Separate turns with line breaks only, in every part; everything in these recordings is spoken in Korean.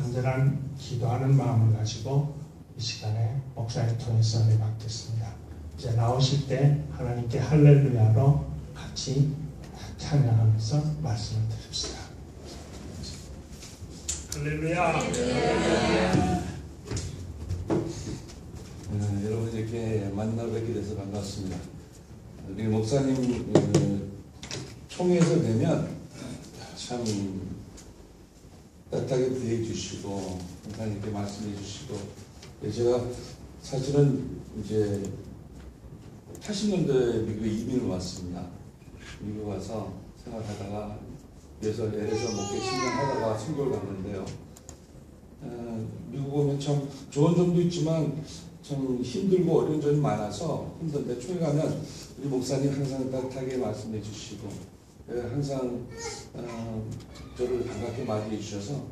간절한 기도하는 마음을 가지고 이 시간에 목사님 통해서 은혜 받겠습니다. 이제 나오실 때 하나님께 할렐루야로 같이 찬양하면서 말씀을 드립시다. 할렐루야.
여러분 이렇게 만나 뵙게 돼서 반갑습니다. 우리 목사님 총회에서 뵈면 참 따뜻하게 대해 주시고 항상 이렇게 말씀해 주시고, 제가 사실은 이제 80년도에 미국에 이민을 왔습니다. 미국 와서 생활하다가 그래서 LA에서 목회 10년 하다가 선교를 갔는데요. 미국 오면 참 좋은 점도 있지만 참 힘들고 어려운 점이 많아서 힘든데, 총회 가면 우리 목사님 항상 따뜻하게 말씀해 주시고 항상 저를 반갑게 맞이해 주셔서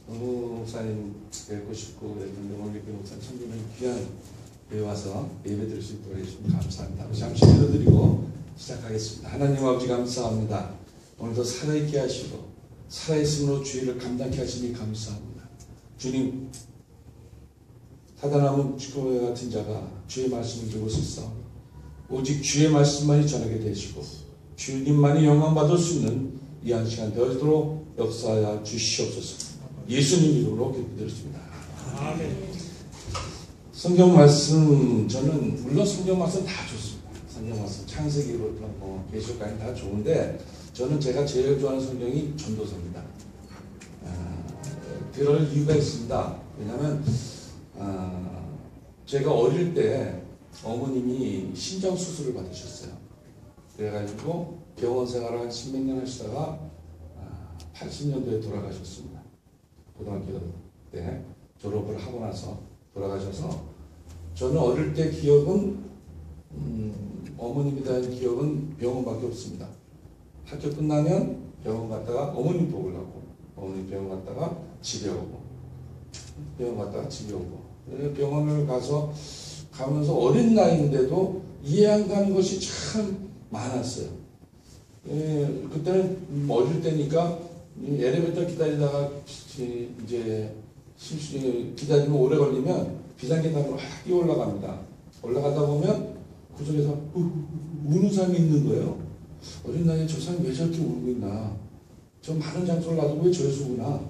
너무 목사님 뵙고 싶고 그랬는데, 오늘 이렇게 목사님 선교는 귀한 데 와서 예배 드릴 수 있도록 해주시면 감사합니다. 잠시 기도드리고 시작하겠습니다. 하나님 아버지 감사합니다. 오늘도 살아있게 하시고 살아있음으로 주의를 감당케 하시니 감사합니다. 주님, 사단하면 죽음과 같은 자가 주의 말씀을 들고 있어 오직 주의 말씀만이 전하게 되시고 주님만이 영광받을 수 있는 이 한 시간 되어지도록 역사하여 주시옵소서. 예수님 이름으로 기도드렸습니다.
아멘.
성경 말씀, 저는 물론 성경 말씀 다 좋습니다. 성경 말씀 창세기부터 계시록까지 다 좋은데, 저는 제가 제일 좋아하는 성경이 전도서입니다. 그럴 이유가 있습니다. 왜냐하면 제가 어릴 때 어머님이 심장 수술을 받으셨어요. 그래가지고 병원 생활을 한 10몇 년 하시다가 80년도에 돌아가셨습니다. 고등학교 때 졸업을 하고 나서 돌아가셔서, 저는 어릴 때 기억은 어머님에 대한 기억은 병원밖에 없습니다. 학교 끝나면 병원 갔다가 어머님 보고 가고, 어머님 병원 갔다가 집에 오고, 병원 갔다가 집에 오고, 병원을 가면서 어린 나이인데도 이해 안 가는 것이 참 많았어요. 그때는 어릴 때니까 엘리베이터 기다리다가 이제 기다리면 오래 걸리면 비상계단으로 막 뛰어 올라갑니다. 올라가다 보면 그 속에서 우는 사람이 있는 거예요. 어린 나이에 저 사람이 왜 저렇게 울고 있나, 저 많은 장소를 놔두고 왜 저기서 우나.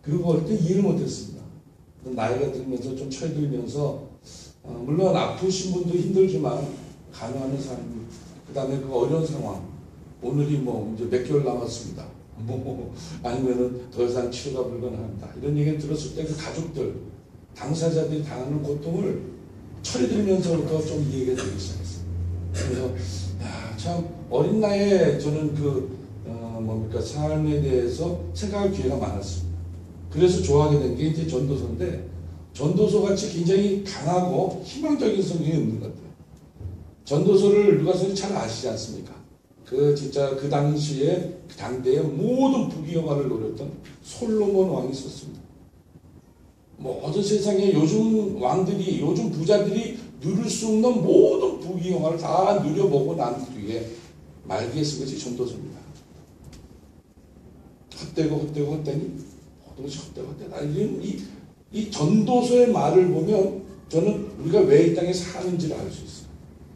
그리고 어릴 때 이해를 못했습니다. 나이가 들면서 좀 철들면서 물론 아프신 분도 힘들지만 간호하는 사람, 그 다음에 그 어려운 상황, 오늘이 이제 몇 개월 남았습니다, 아니면은 더 이상 치료가 불가능합니다, 이런 얘기를 들었을 때 그 가족들, 당사자들이 당하는 고통을 철이 들면서부터 좀 이해가 되기 시작했어요. 그래서 참 어린 나이에 저는 삶에 대해서 생각할 기회가 많았습니다. 그래서 좋아하게 된 게 이제 전도서인데, 전도서 같이 굉장히 강하고 희망적인 성경이 없는 것 같아요. 전도서를 누가 잘 아시지 않습니까? 진짜 그 당시에, 그 당대의 모든 부귀영화를 노렸던 솔로몬 왕이 썼습니다. 모든 세상에 요즘 왕들이, 요즘 부자들이 누릴 수 없는 모든 부귀영화를 다 누려보고 난 뒤에 말기에 쓴 것이 전도서입니다. 헛되니 모든 것이 헛되다. 이 전도서의 말을 보면 저는 우리가 왜 이 땅에 사는지를 알 수 있어요.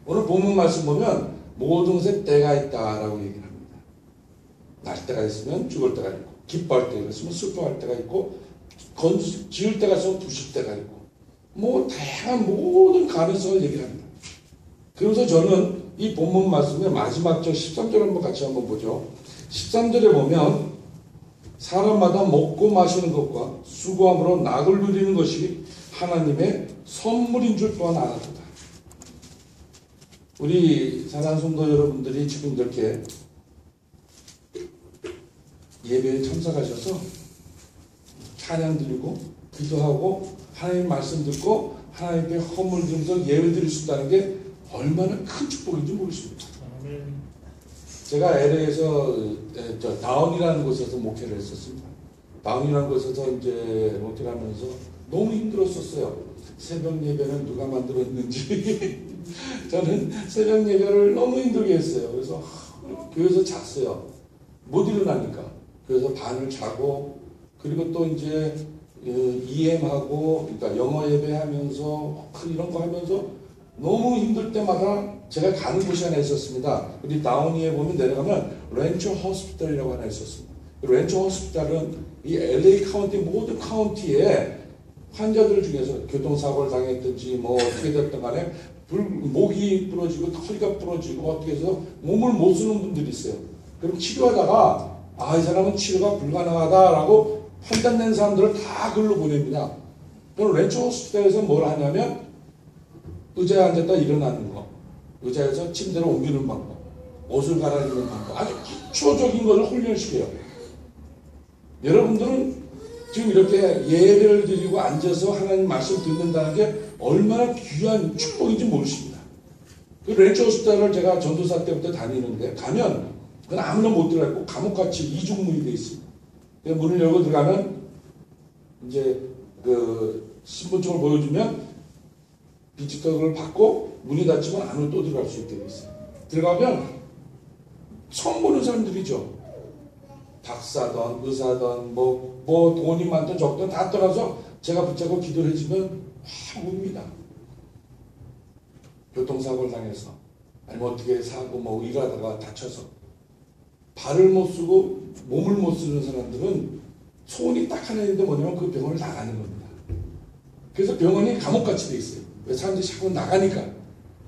오늘 본문 말씀 보면 모든 것에 때가 있다라고 얘기를 합니다. 날 때가 있으면 죽을 때가 있고, 기뻐할 때가 있으면 슬퍼할 때가 있고, 지을 때가 있으면 부실 때가 있고, 다양한 모든 가능성을 얘기를 합니다. 그래서 저는 이 본문 말씀의 마지막 절 13절 같이 한번 보죠. 13절에 보면 사람마다 먹고 마시는 것과 수고함으로 낙을 누리는 것이 하나님의 선물인 줄 또한 알았다. 우리 사랑하는 성도 여러분들이 지금 이렇게 예배에 참석하셔서 찬양 드리고 기도하고 하나님 말씀 듣고 하나님께 헌물 드리면서 예배 드릴 수 있다는 게 얼마나 큰 축복인지 모르십니다. 제가 LA에서 다운이라는 곳에서 목회를 했었습니다. 다운이라는 곳에서 이제 목회를 하면서 너무 힘들었었어요. 새벽 예배는 누가 만들었는지 저는 새벽 예배를 너무 힘들게 했어요. 그래서 교회에서 잤어요. 못 일어나니까. 그래서 반을 자고, 그리고 또 이제 EM하고 그러니까 영어 예배하면서 이런 거 하면서 너무 힘들 때마다 제가 가는 곳이 하나 있었습니다. 우리 다운이에 보면 내려가면 렌처 호스피탈이라고 하나 있었습니다. 렌처 호스피탈은 이 LA 카운티 모든 카운티에 환자들 중에서 교통사고를 당했든지 뭐 어떻게 됐든 간에 목이 부러지고 허리가 부러지고 어떻게 해서 몸을 못 쓰는 분들이 있어요. 그럼 치료하다가 이 사람은 치료가 불가능하다라고 판단된 사람들을 다 글로 보냅니다. 그럼 렌처 호스피탈에서 뭘 하냐면 의자에 앉았다 일어나는 거, 의자에서 침대로 옮기는 방법, 옷을 갈아입는 방법, 아주 기초적인 것을 훈련시켜요. 여러분들은 지금 이렇게 예배를 드리고 앉아서 하나님 말씀 듣는다는 게 얼마나 귀한 축복인지 모르십니다. 그 렌처 호스피탈을 제가 전도사 때부터 다니는데 가면 그건 아무나 못 들어가고 감옥같이 이중문이 돼 있습니다. 문을 열고 들어가면 이제 그 신분증을 보여주면 비지떡을 받고 문이 닫히면 안으로 또 들어갈 수 있게 돼 있어요. 들어가면 처음 보는 사람들이죠. 박사든 의사든 뭐 돈이 많든 적든 다 떠나서 제가 붙잡고 기도를 해주면 옵니다. 교통사고를 당해서 아니면 어떻게 사고 뭐 일하다가 다쳐서 발을 못 쓰고 몸을 못 쓰는 사람들은 소원이 딱 하나 있는데 뭐냐면 그 병원을 나가는 겁니다. 그래서 병원이 감옥같이 돼 있어요. 왜 사람들이 자꾸 나가니까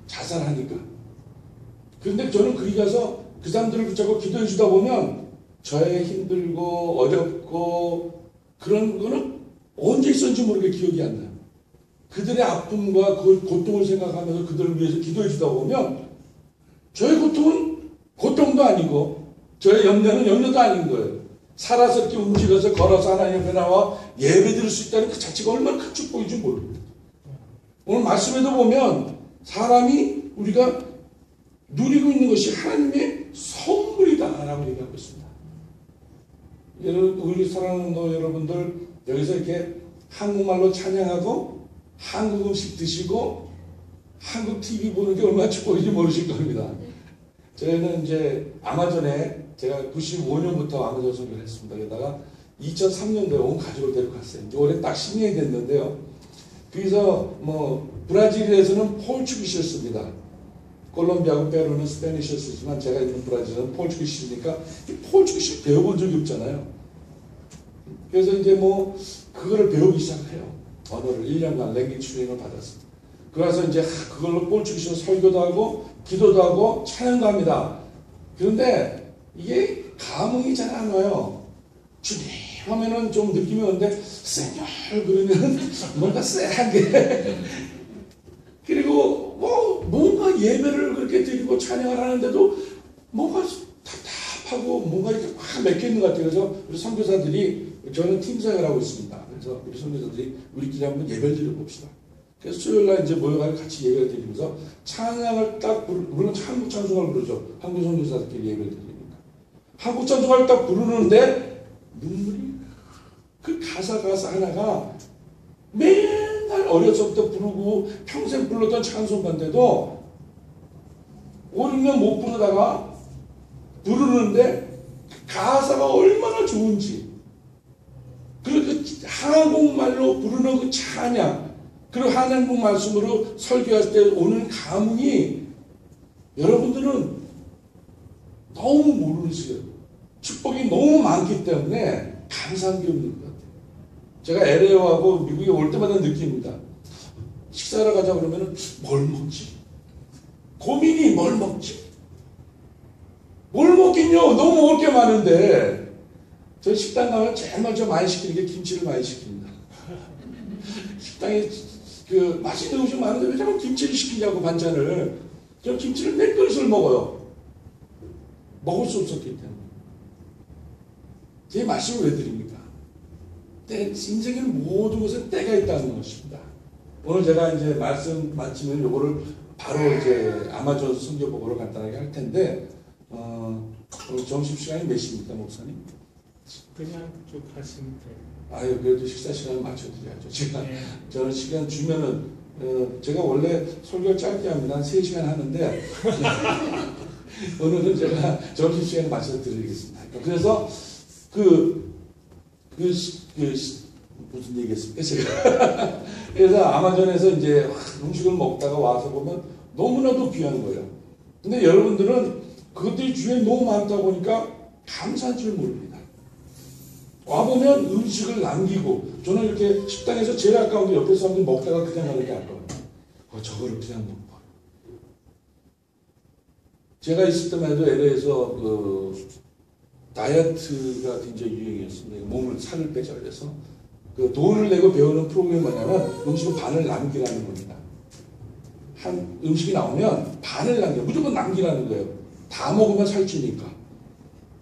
자살하니까. 그런데 저는 거기 가서 그 사람들을 붙잡고 기도해 주다 보면 저의 힘들고 어렵고 그런 거는 언제 있었는지 모르게 기억이 안 나요. 그들의 아픔과 그 고통을 생각하면서 그들을 위해서 기도해 주다 보면 저의 고통은 고통도 아니고 저의 염려는 염려도 아닌 거예요. 살아서 이렇게 움직여서 걸어서 하나님 앞에 나와 예배 드릴 수 있다는 그 자체가 얼마나 큰 축복인지 모릅니다. 오늘 말씀에도 보면 사람이 우리가 누리고 있는 것이 하나님의 선물이다라고 얘기하고 있습니다. 우리 사랑하는 여러분들 여기서 이렇게 한국말로 찬양하고 한국 음식 드시고 한국 TV 보는 게 얼마나 축복인지 모르실 겁니다. 저희는 이제 아마존에 제가 95년부터 아마존 선교를 했습니다. 게다가 2003년도에 온 가족을 데리고 갔어요. 이제 올해 딱 10년이 됐는데요. 그래서 뭐 브라질에서는 포르투기시를 씁니다. 콜롬비아하고 페루는 스페니시를 쓰지만 제가 있는 브라질은 포르투기시니까 포르투기시 배워본 적이 없잖아요. 그래서 이제 뭐 그거를 배우기 시작해요. 언어를 1년간 랭귀지 트레이닝을 받았습니다. 그래서 이제 그걸로 포르투기시로 설교도 하고 기도도 하고 찬양도 합니다. 그런데 이게 감흥이 잘 안 와요. 주님 하면은 좀 느낌이 오는데 세뇨 그러면 뭔가 쎄하게 그리고 뭐 뭔가 예배를 그렇게 드리고 찬양을 하는데도 뭔가 답답하고 뭔가 이렇게 확 맥혀 있는 것 같아요. 그래서 우리 선교사들이 저는 팀사역을 하고 있습니다. 그래서 우리 선교사들이 우리끼리 한번 예배를 드려봅시다. 그래서 수요일날 이제 모여가지고 같이 예배를 드리면서 찬양을 딱 물론 한국 찬송을 부르죠. 한국 선교사들끼리 예배를 드리니까 한국 찬송을 딱 부르는데 눈물이 그 가사 하나가 맨날 어려서부터 부르고 평생 불렀던 찬송가인데도 5, 6년 못 부르다가 부르는데 가사가 얼마나 좋은지 그리고 그 한국말로 부르는 그 찬양 그리고 한국 말씀으로 설교할 때 오는 감흥이 여러분들은 너무 모르세요. 축복이 너무 많기 때문에 감사한 게 없는 것 같아요. 제가 LA하고 미국에 올 때마다 느낍니다. 식사하러 가자 그러면 뭘 먹지? 고민이 뭘 먹지? 뭘 먹긴요? 너무 먹을 게 많은데 저 식당 가면 제일 먼저 많이 시키는 게 김치를 많이 시킵니다. 식당에 그 맛있는 음식 많은데 왜 자꾸 김치를 시키냐고 반찬을. 저 김치를 몇 그릇을 먹어요. 먹을 수 없었기 때문에. 제 말씀을 왜 드립니까? 인생에는 모든 것에 때가 있다는 것입니다. 오늘 제가 이제 말씀 마치면 요거를 바로 이제 아마존 선교복으로 간단하게 할 텐데, 오늘 점심시간이 몇 시입니까, 목사님?
그냥 쭉 하시면 돼요.
아유, 그래도 식사 시간을 맞춰드려야죠. 저는 시간 주면은, 제가 원래 설교를 짧게 합니다. 한 3시간 하는데, 오늘은 제가 점심시간에 맞춰서 드리겠습니다. 그래서 무슨 얘기했습니까, 제가? 그래서 아마존에서 이제 음식을 먹다가 와서 보면 너무나도 귀한 거예요. 근데 여러분들은 그것들이 주위에 너무 많다 보니까 감사한 줄 모릅니다. 와보면 음식을 남기고, 저는 이렇게 식당에서 제일 아까운 게 옆에 사람들이 먹다가 그냥 가는 게 아까워요. 저거를 그냥 먹고. 제가 있을 때만 해도 LA에서 다이어트가 굉장히 유행이었습니다. 몸을 살을 빼자 그래서 그 돈을 내고 배우는 프로그램이 뭐냐면 음식을 반을 남기라는 겁니다. 한 음식이 나오면 반을 남겨, 무조건 남기라는 거예요. 다 먹으면 살찌니까.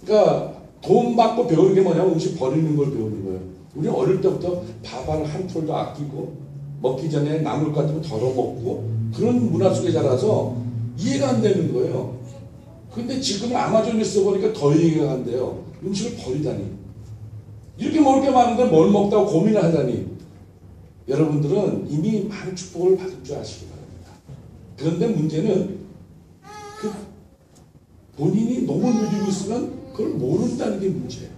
그러니까 돈 받고 배우는 게 뭐냐면 음식 버리는 걸 배우는 거예요. 우리 어릴 때부터 밥을 한 톨도 아끼고 먹기 전에 남을 것 같으면 덜어 먹고 그런 문화 속에 자라서 이해가 안 되는 거예요. 근데 지금 아마존에 써보니까 더 이해가 안 돼요. 음식을 버리다니. 이렇게 먹을 게 많은데 뭘 먹다고 고민을 하다니. 여러분들은 이미 많은 축복을 받을 줄 아시기 바랍니다. 그런데 문제는 그 본인이 너무 누리고 있으면 그걸 모른다는 게 문제예요.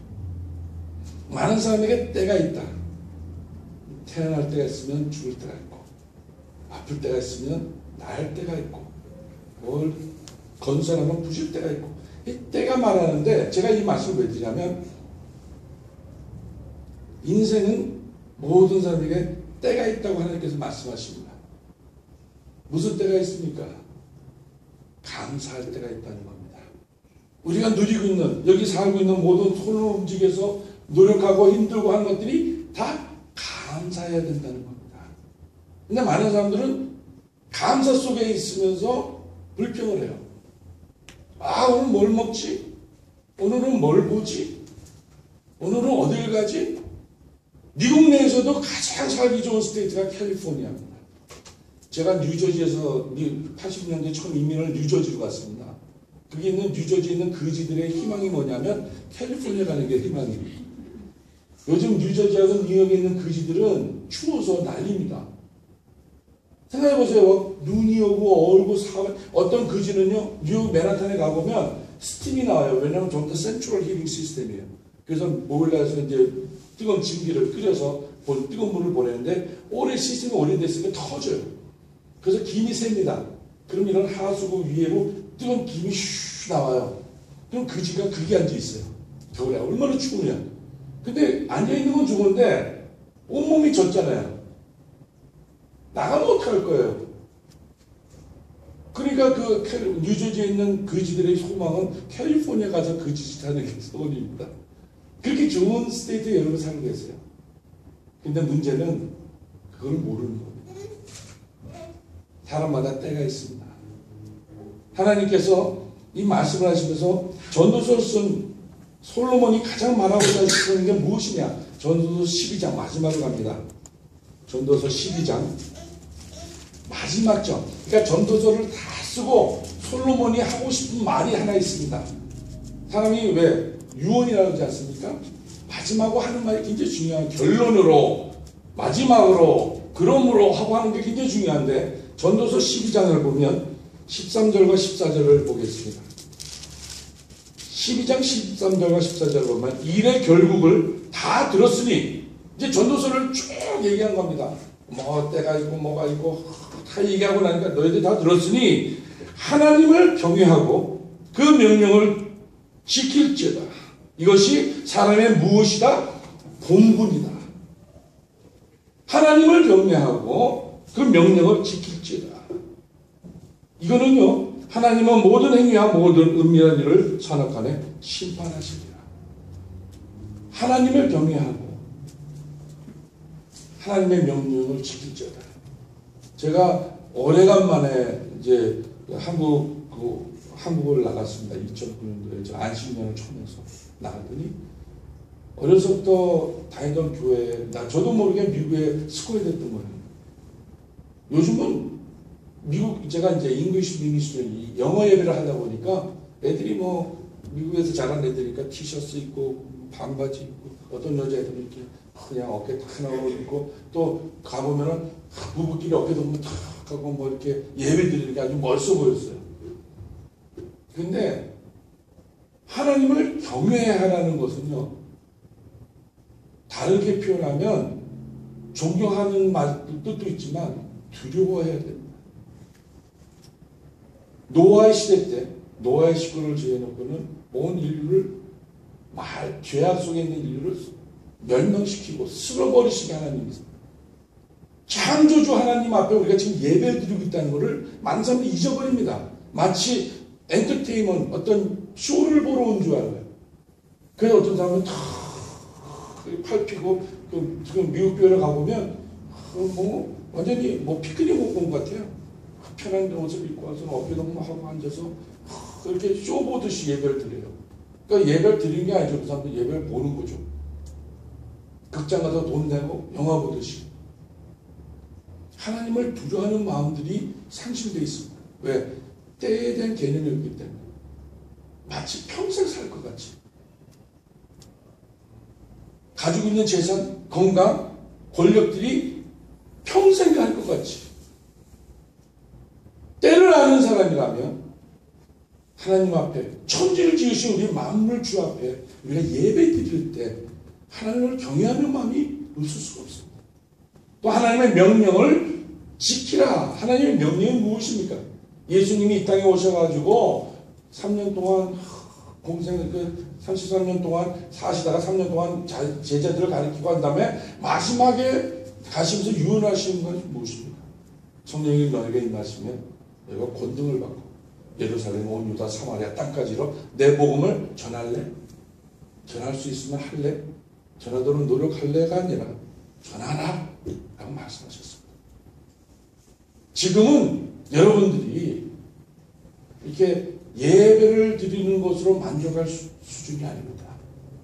많은 사람에게 때가 있다. 태어날 때가 있으면 죽을 때가 있고, 아플 때가 있으면 나을 때가 있고, 뭘 건설하면 부실 때가 있고, 이 때가 말하는데 제가 이 말씀을 왜 드리냐면 인생은 모든 사람에게 때가 있다고 하나님께서 말씀하십니다. 무슨 때가 있습니까? 감사할 때가 있다는 겁니다. 우리가 누리고 있는, 여기 살고 있는 모든 손을 움직여서 노력하고 힘들고 하는 것들이 다 감사해야 된다는 겁니다. 근데 많은 사람들은 감사 속에 있으면서 불평을 해요. 아, 오늘 뭘 먹지? 오늘은 뭘 보지? 오늘은 어딜 가지? 미국 내에서도 가장 살기 좋은 스테이트가 캘리포니아입니다. 제가 뉴저지에서 80년대 처음 이민을 뉴저지로 갔습니다. 거기 있는 뉴저지에 있는 거지들의 희망이 뭐냐면 캘리포니아 가는 게 희망입니다. 요즘 뉴저지하고 뉴욕에 있는 거지들은 추워서 난립니다. 생각해보세요. 눈이 오고 얼고 사면 어떤 거지는요 뉴욕 맨하탄에 가보면 스팀이 나와요. 왜냐하면 좀 더 센트럴 히팅 시스템이에요. 그래서 보일러에서 이제 뜨거운 증기를 끓여서 뜨거운 물을 보내는데 오래 시스템이 오래됐으니까 터져요. 그래서 김이 셉니다. 그럼 이런 하수구 위에로 뜨거운 김이 슉 나와요. 그럼 거지가 거기 앉아 있어요. 겨울에 얼마나 추우냐. 근데 앉아 있는 건 좋은데 온몸이 젖잖아요. 나가면 어떡할 거예요? 그러니까 그 뉴저지에 있는 거지들의 소망은 캘리포니아 가서 거지짓 하는 게 소원입니다. 그렇게 좋은 스테이트에 여러분 살고 계세요. 근데 문제는 그걸 모르는 겁니다. 사람마다 때가 있습니다. 하나님께서 이 말씀을 하시면서 전도서를 쓴 솔로몬이 가장 말하고자 하시는 게 무엇이냐? 전도서 12장 마지막으로 갑니다. 전도서 12장 마지막 점. 그러니까 전도서를 다 쓰고 솔로몬이 하고 싶은 말이 하나 있습니다. 사람이 왜 유언이라고 하지 않습니까? 마지막으로 하는 말이 굉장히 중요한 결론으로 마지막으로 그러므로 하고 하는 게 굉장히 중요한데 전도서 12장을 보면 13절과 14절을 보겠습니다. 12장 13절과 14절을 보면 일의 결국을 다 들었으니 이제 전도서를 쭉 얘기한 겁니다. 뭐 때가 있고 뭐가 있고 다 얘기하고 나니까 너희들 다 들었으니 하나님을 경외하고 그 명령을 지킬지어다. 이것이 사람의 무엇이다? 본분이다. 하나님을 경외하고 그 명령을 지킬지어다. 이거는요, 하나님은 모든 행위와 모든 은밀한 일을 산악간에 심판하시리라. 하나님을 경외하고 하나님의 명령을 지킬지어다. 제가 오래간만에 이제 한국을 나갔습니다. 2009년도에 저 안식년을 처음 해서 나갔더니 어려서부터 다니던 교회, 저도 모르게 미국에 스코에 됐던 거예요. 요즘은 미국, 제가 이제 잉글리시 미니스트리 영어 예배를 하다 보니까 애들이 뭐 미국에서 자란 애들이니까 티셔츠 입고 반바지 입고 어떤 여자애들은 이렇게 그냥 어깨 탁 나오고 있고 또 가보면은 부부끼리 어깨 동무 탁 하고 뭐 이렇게 예배 드리니까 아주 멋있어 보였어요. 근데 하나님을 경외하라는 것은요, 다르게 표현하면 존경하는 뜻도 있지만 두려워해야 됩니다. 노아의 시대 때 노아의 식구를 지어놓고는 온 인류를 죄악 속에 있는 인류를 멸망시키고 쓸어버리시게 하나님이 창조주 하나님 앞에 우리가 지금 예배를 드리고 있다는 것을 많은 사람들이 잊어버립니다. 마치 엔터테인먼트 어떤 쇼를 보러 온 줄 알아요. 그래서 어떤 사람은 다 팔 피고 지금 미국 교회를 가보면 완전히 피크닉 온 것 같아요. 편한 옷을 입고 와서 어깨동무 하고 앉아서 그렇게 쇼 보듯이 예배를 드려요. 그러니까 예배를 드리는 게 아니죠. 그 사람들 예배를 보는 거죠. 극장 가서 돈 내고 영화 보듯이. 하나님을 두려워하는 마음들이 상실되어 있습니다. 왜? 때에 대한 개념이 없기 때문에. 마치 평생 살 것 같이. 가지고 있는 재산, 건강, 권력들이 평생 갈 것 같이. 때를 아는 사람이라면 하나님 앞에 천지를 지으신 우리 만물 주 앞에 우리가 예배 드릴 때 하나님을 경외하는 마음이 없을 수가 없습니다. 또 하나님의 명령을 지키라. 하나님의 명령이 무엇입니까? 예수님이 이 땅에 오셔가지고 3년 동안 33년 동안 사시다가 3년 동안 제자들을 가르치고 한 다음에 마지막에 가시면서 유언하시는 것이 무엇입니까? 성령이 너에게 임하시면 너희가 권능을 받고 예루살렘 온 유다 사마리아 땅까지로 내 복음을 전할래? 전할 수 있으면 할래? 전하도록 노력할래가 아니라 전하라 라고 말씀하셨습니다. 지금은 여러분들이 이렇게 예배를 드리는 것으로 만족할 수준이 아닙니다.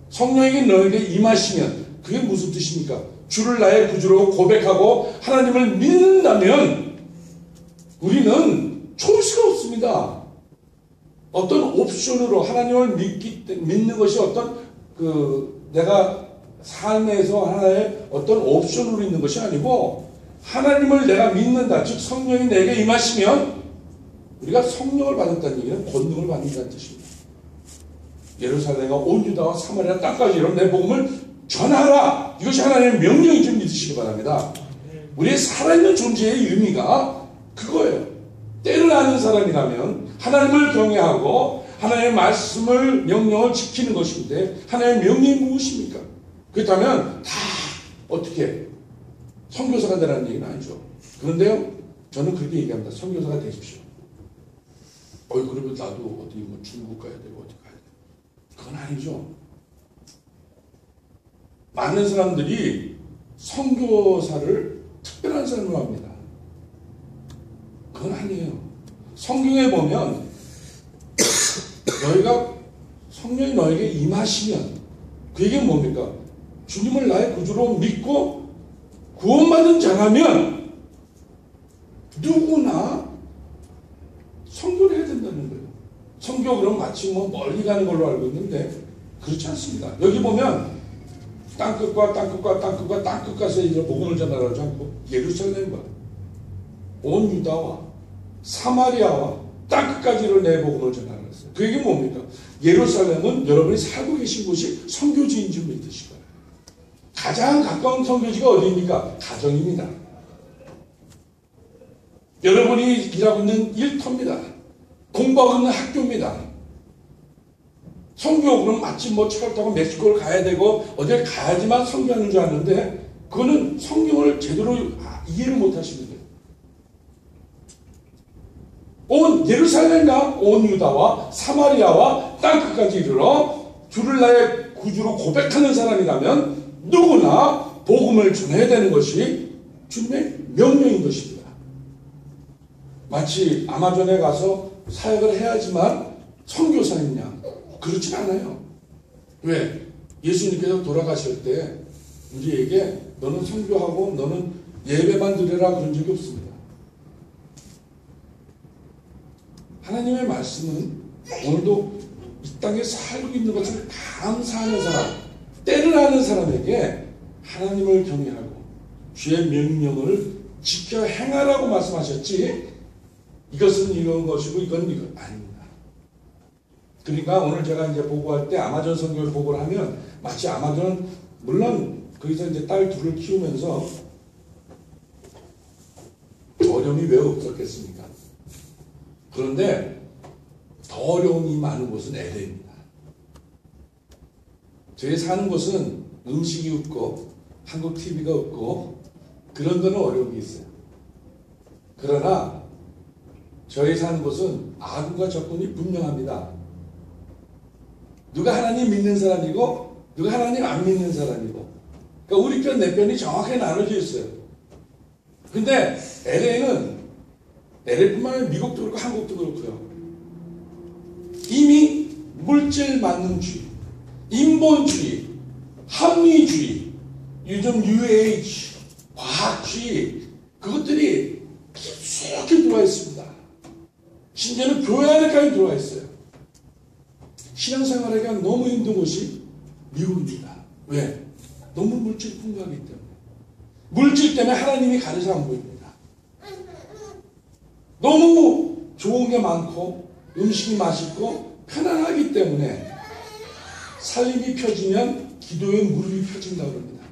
성령에게 너에게 임하시면 그게 무슨 뜻입니까? 주를 나의 구주로 고백하고 하나님을 믿는다면 우리는 초이스가 없습니다. 어떤 옵션으로 하나님을 믿는 것이 어떤 내가 삶에서 하나의 어떤 옵션으로 있는 것이 아니고 하나님을 내가 믿는다. 즉 성령이 내게 임하시면 우리가 성령을 받았다는 얘기는 권능을 받는다는 뜻입니다. 예루살렘과 온 유다와 사마리아 땅까지 이런 내 복음을 전하라. 이것이 하나님의 명령인 줄 믿으시기 바랍니다. 우리의 살아있는 존재의 의미가 그거예요. 때를 아는 사람이라면 하나님을 경외하고 하나님의 말씀을 명령을 지키는 것인데 하나님의 명령이 무엇입니까? 그렇다면 다 어떻게 선교사가 되라는 얘기는 아니죠. 그런데요, 저는 그렇게 얘기합니다. 선교사가 되십시오. 그러면 나도 어디 중국 가야 되고 어디 가야 되고. 그건 아니죠. 많은 사람들이 선교사를 특별한 사람으로 합니다. 그건 아니에요. 성경에 보면 너희가 성령이 너에게 임하시면 그게 뭡니까? 주님을 나의 구주로 믿고 구원받은 자라면 누구나 선교를 해야 된다는 거예요. 선교 그럼 마치 멀리 가는 걸로 알고 있는데 그렇지 않습니다. 여기 보면 땅끝과 땅끝과 땅끝과 땅끝 가서 이제 복음을 전하라고 하지 않고 예루살렘과 온 유다와 사마리아와 땅끝까지로 내 복음을 전하라고 했어요. 그 얘기는 뭡니까? 예루살렘은 여러분이 살고 계신 곳이 선교지인 줄 믿으시기 바랍니다. 가장 가까운 선교지가 어디입니까? 가정입니다. 여러분이 일하고 있는 일터입니다. 공부하고 있는 학교입니다. 선교 그럼 마치 차를 타고 멕시코를 가야 되고 어딜 가야지만 선교하는 줄 아는데 그거는 성경을 제대로 이해를 못 하시는 거예요. 온 예루살렘과 온 유다와 사마리아와 땅끝까지 이르러 주를 나의 구주로 고백하는 사람이라면 누구나 복음을 전해야 되는 것이 주님의 명령인 것입니다. 마치 아마존에 가서 사역을 해야지만 선교사이냐? 그렇진 않아요. 왜? 예수님께서 돌아가실 때 우리에게 너는 선교하고 너는 예배만 드려라 그런 적이 없습니다. 하나님의 말씀은 오늘도 이 땅에 살고 있는 것을 감사하는 사람, 때를 아는 사람에게 하나님을 경외하고 주의 명령을 지켜 행하라고 말씀하셨지 이것은 이런 것이고 이건 이거 아닙니다. 그러니까 오늘 제가 이제 보고할 때 아마존 선교를 보고를 하면 마치 아마존 물론 거기서 이제 딸 둘을 키우면서 어려움이 왜 없었겠습니까? 그런데 더 어려움이 많은 곳은 LA입니다. 저희 사는 곳은 음식이 없고 한국 TV가 없고 그런 데는 어려움이 있어요. 그러나 저희 사는 곳은 아군과 적군이 분명합니다. 누가 하나님 믿는 사람이고 누가 하나님 안 믿는 사람이고, 그러니까 우리 편 내 편이 정확하게 나눠져 있어요. 근데 LA뿐만 아니라 미국도 그렇고 한국도 그렇고요. 이미 물질 만능주의, 인본주의, 합리주의, 요즘 UH, 과학주의, 그것들이 깊숙이 들어와 있습니다. 심지어는 교회 안에까지 들어와 있어요. 신앙생활하기가 너무 힘든 곳이 미국입니다. 왜? 너무 물질 풍부하기 때문에. 물질 때문에 하나님이 가려서 안 보입니다. 너무 좋은 게 많고 음식이 맛있고 편안하기 때문에 살림이 펴지면 기도에 무릎이 펴진다고 합니다.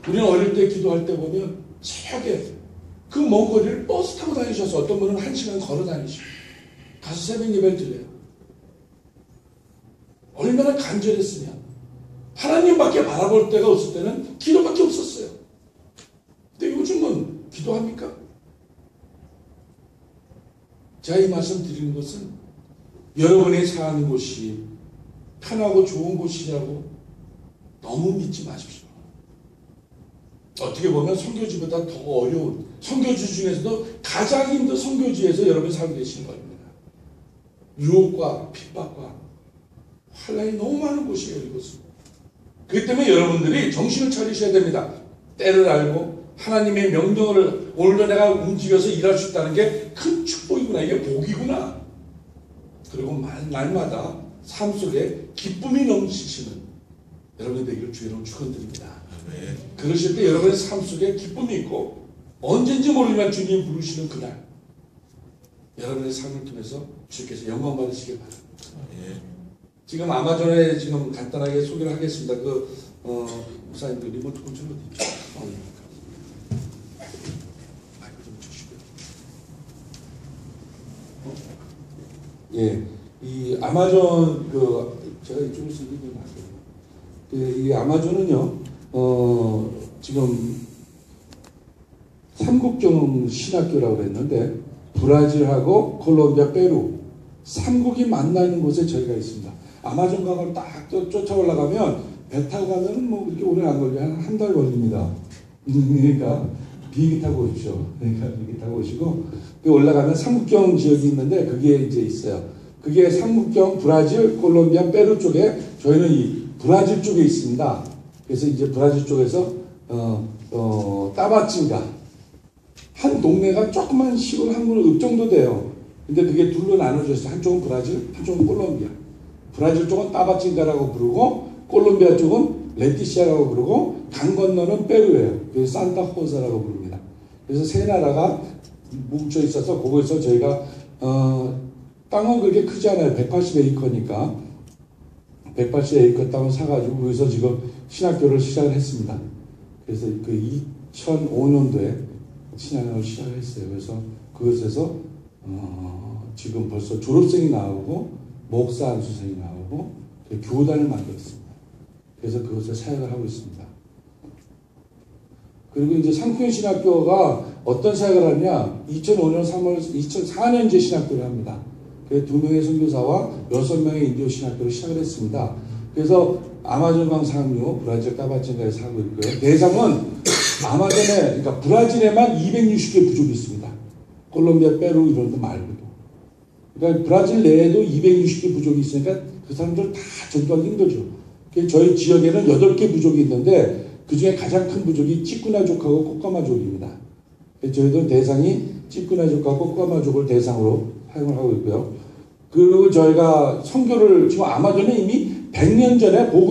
우리는 어릴 때 기도할 때 보면 새벽에 그 먼 거리를 버스 타고 다니셔서 어떤 분은 1시간 걸어 다니시고 가서 새벽 예배를 드려요. 얼마나 간절했으면 하나님밖에 바라볼 데가 없을 때는 기도밖에 없었어요. 근데 요즘은 기도합니까? 제가 이 말씀 드리는 것은 여러분이 사는 곳이 편하고 좋은 곳이라고 너무 믿지 마십시오. 어떻게 보면 선교지보다 더 어려운, 선교지 중에서도 가장 힘든 선교지에서 여러분이 살고 계시는 겁니다. 유혹과 핍박과 환난이 너무 많은 곳이에요, 이곳은. 그렇기 때문에 여러분들이 정신을 차리셔야 됩니다. 때를 알고 하나님의 명령을 오늘도 내가 움직여서 일할 수 있다는 게 큰 축복이구나, 이게 복이구나. 그리고 날마다 삶 속에 기쁨이 넘치시는 여러분이 되기를 주의 이름으로 축원드립니다. 그러실 때 여러분의 삶 속에 기쁨이 있고 언젠지 모르지만 주님이 부르시는 그날 여러분의 삶을 통해서 주께서 영광 받으시길 바랍니다. 지금 아마존에 지금 간단하게 소개를 하겠습니다. 목사님들 리모트 컨트롤 어디 있죠? 마이크 좀 주시고요. 예, 이 아마존 제가 이쪽에서 얘기를 할게요. 이 아마존은요, 지금 삼국경 신학교라고 했는데 브라질하고 콜롬비아, 페루 3국이 만나는 곳에 저희가 있습니다. 아마존 강을 딱 쫓아 올라가면 배 타고 가면 뭐 그렇게 오래 안 걸려요. 한 달 걸립니다. 그러니까 비행기 타고 오십시오. 그러니까 비행기 타고 오시고 올라가면 삼국경 지역이 있는데 그게 이제 있어요. 그게 삼국경 브라질, 콜롬비아, 페루 쪽에 저희는 이 브라질 쪽에 있습니다. 그래서 이제 브라질 쪽에서 따바친가 한 동네가 조그만 시골 한 군데 읍 정도 돼요. 근데 그게 둘로 나눠져 있어요. 한쪽은 브라질, 한쪽은 콜롬비아. 브라질 쪽은 따바친가라고 부르고 콜롬비아 쪽은 레티시아라고 부르고 강 건너는 페루예요. 그래서 산타호사라고 부릅니다. 그래서 세 나라가 뭉쳐 있어서 거기서 저희가 땅은 그렇게 크지 않아요. 180에이커니까 180에이커 땅을 사가지고 거기서 지금 신학교를 시작을 했습니다. 그래서 그 2005년도에 신학을 시작을 했어요. 그래서 그것에서 지금 벌써 졸업생이 나오고 목사 안수생이 나오고 교단을 만들었습니다. 그래서 그것을 사역을 하고 있습니다. 그리고 이제 삼국경 신학교가 어떤 사역을 하냐? 2005년 3월 2004년제 신학교를 합니다. 그래서 2명의 선교사와 6명의 인도 신학교를 시작을 했습니다. 그래서 아마존강 상류 브라질 따바친가에서 하고 있고요. 대상은 아마존에, 그러니까 브라질에만 260개 부족이 있습니다. 콜롬비아, 페루 이런 데 말고도. 그러니까 브라질 내에도 260개 부족이 있으니까 그 사람들 다 전도하기 힘들죠. 저희 지역에는 8개 부족이 있는데 그 중에 가장 큰 부족이 찌꾸나족하고 꼬까마족입니다. 저희들 대상이 찌꾸나족하고 꼬까마족을 대상으로 사용을 하고 있고요. 그리고 저희가 선교를 지금 아마존에 이미 100년 전에 복음